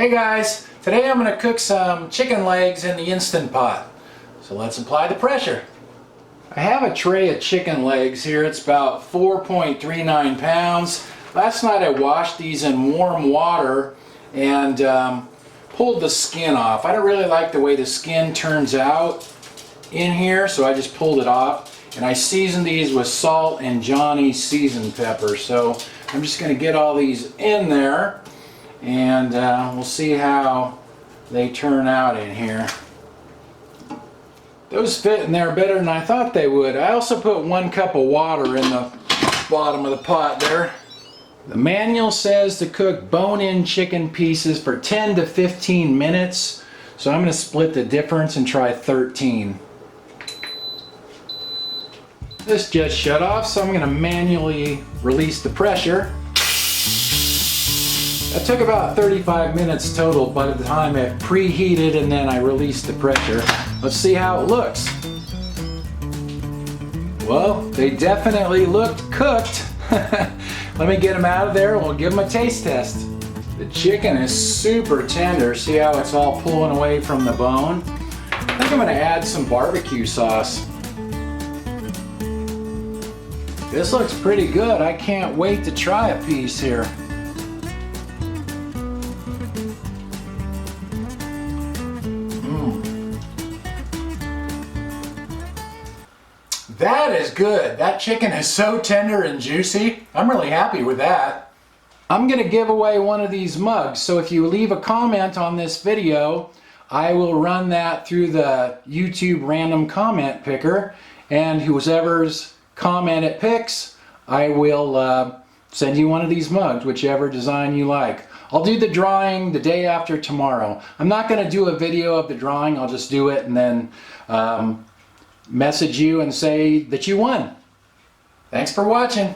Hey guys, today I'm going to cook some chicken legs in the Instant Pot. So let's apply the pressure. I have a tray of chicken legs here. It's about 4.39 pounds. Last night I washed these in warm water and pulled the skin off. I don't really like the way the skin turns out in here, so I just pulled it off. And I seasoned these with salt and Johnny seasoned pepper. So I'm just going to get all these in there. And we'll see how they turn out in here. Those fit in there better than I thought they would. I also put 1 cup of water in the bottom of the pot there. The manual says to cook bone-in chicken pieces for 10 to 15 minutes. So I'm going to split the difference and try 13. This just shut off, so I'm going to manually release the pressure. That took about 35 minutes total by the time it preheated and then I released the pressure. Let's see how it looks. Well, they definitely looked cooked. Let me get them out of there and we'll give them a taste test. The chicken is super tender. See how it's all pulling away from the bone? I think I'm going to add some barbecue sauce. This looks pretty good. I can't wait to try a piece here. That is good. That chicken is so tender and juicy. I'm really happy with that. I'm going to give away one of these mugs, so if you leave a comment on this video, I will run that through the YouTube random comment picker, and whoever's comment it picks, I will send you one of these mugs, whichever design you like. I'll do the drawing the day after tomorrow. I'm not going to do a video of the drawing. I'll just do it and then message you and say that you won. Thanks for watching.